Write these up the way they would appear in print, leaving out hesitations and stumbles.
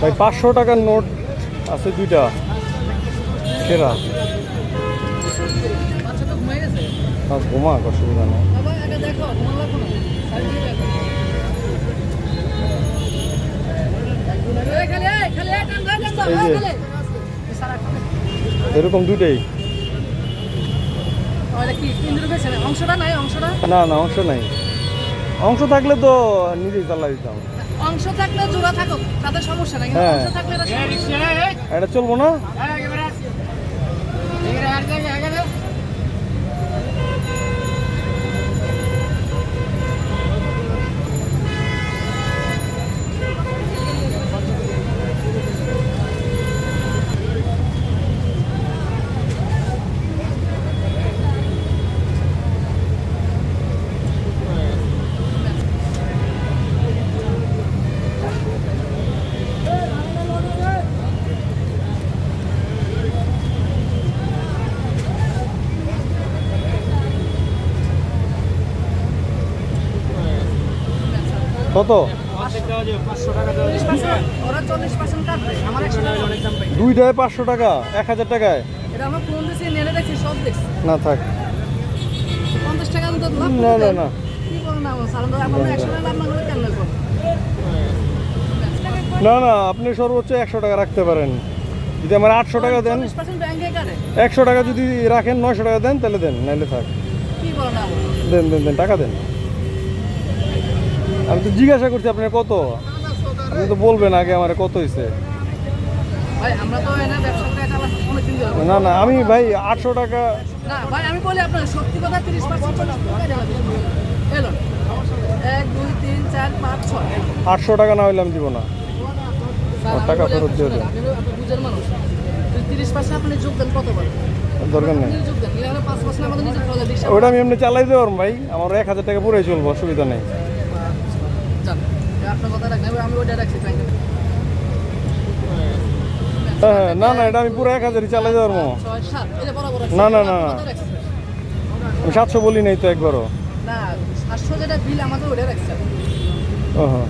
ভাই 500 টাকার নোট আছে দুইটা সেরা। ঘুমা অসুবিধা নেই। এই যে এরকম দুইটাই। না না অংশ নাই, অংশ থাকলে তো নিজেই চালাই দিতাম। অংশ থাকলে জোড়া থাকো তাদের সমস্যা নাই, কিন্তু অংশ থাকলে এটা চলবো না। কত? দুইটায় 500 টাকা, 1000 টাকায় না থাক। না না না না না, আপনি সর্বোচ্চ 100 টাকা রাখতে পারেন। যদি আমার 800 টাকা দেন, 100 টাকা যদি রাখেন, 900 টাকা দেন তাহলে দেন, নাইলে থাক। দেন দেন দেন, টাকা দেন। আমি তো জিজ্ঞাসা করছি আপনার কত, আপনি তো বলবেন আগে আমার কত হয়েছে। না না আমি ভাই 800 টাকা। না ভাই আমি বলি আপনার সত্যি কথা 30% 1 2 3 4 5 6 800 টাকা না হইলে আমি দিব না, টাকা ফেরত দিয়ে দেন। বুঝের মানুষ 30% আপনি যোগ দেন কত বলেন? দরকার নেই, যোগ দেন, এখানে 5% আমাদের নিজে ফলে দিশা। ওটা আমি এমনি চালাই দেব ভাই, আমার 1000 টাকা পুরাই চলবো, অসুবিধা নেই। আপনার কথা রাখেন, আমি ওইটা রাখছি ব্যাংকে। হ্যাঁ না না, এটা আমি পুরো 1000ই চালাই দেবো। 6 7 এটা বরাবর না না না না, আমি 700 বলি নাই তো একবারও। না 700 যেটা বিল আমাদের ওইটা রাখছে। ওহো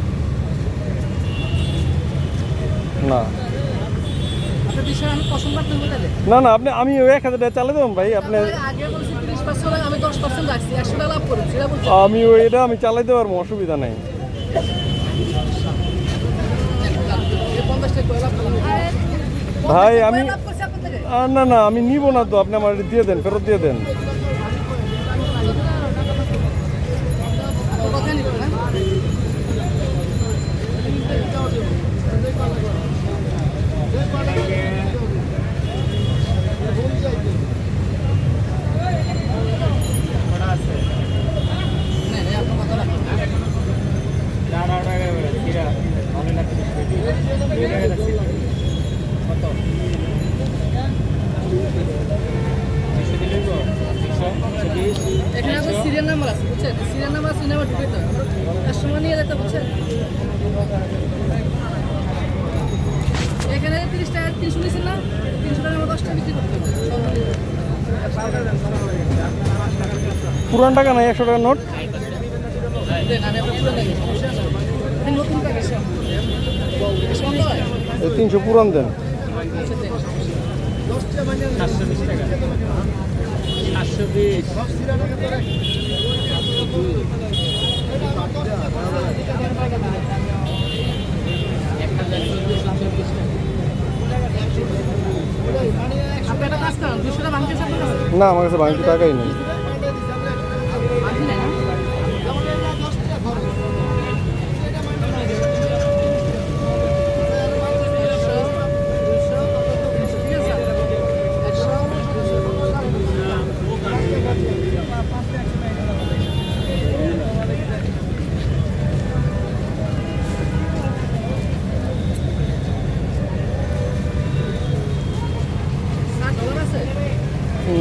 না আপনার বিষয় আমি পছন্দ করতে বলে। না না, আপনি আমি ওই 1000 টাকা চালাই দেবো ভাই। আপনি আগে বলছি 30% আমি 10% রাখছি, 100 টাকা লাভ করেছি এটা বলছি। আমি ওইটা আমি চালাই দেবো, অসুবিধা নাই। ভাই আমি না না, আমি নিব না তো, আপনি আমার দিয়ে দেন, ফেরত দিয়ে দেন। এখানে তো সিরিয়াল নাম্বার আছে বুঝছেন, সিরিয়াল নাম্বার আছে, নাম্বার ঢুকে তো কাস্টমার নিয়ে যেতে বুঝছেন। এখানে 30 টাকা 300 নিয়েছেন না, 300 টাকা 10 টাকা বিক্রি করতে হবে। পুরান টাকা নাই, 100 টাকার নোট দেন আমি আপনার পুরো দেখি নতুন টাকা 300 পুরান দেন। 720 টাকা 720 না আমার কাছে ভাঙতে টাকাই নেই।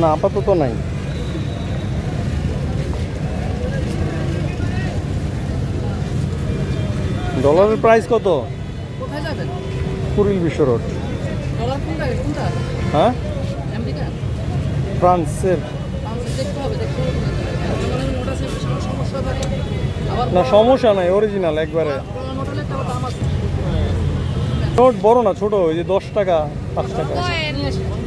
না আপাতত নাই। ডলারের প্রাইস কত? কোথায় যাবেন? কুড়িল বিশ্ব রোড। ডলার কোনটা কোনটা? হ্যাঁ আমেরিকা ফ্রান্সের। দেখতে হবে, দেখতে হবে। নোট আছে, সমস্যা থাকে আবার না সমস্যা নাই, অরিজিনাল একবারে। নোটের একটা দাম আছে। নোট বড় না ছোট, ওই যে 10 টাকা 5 টাকা। নিয়ে আসেন।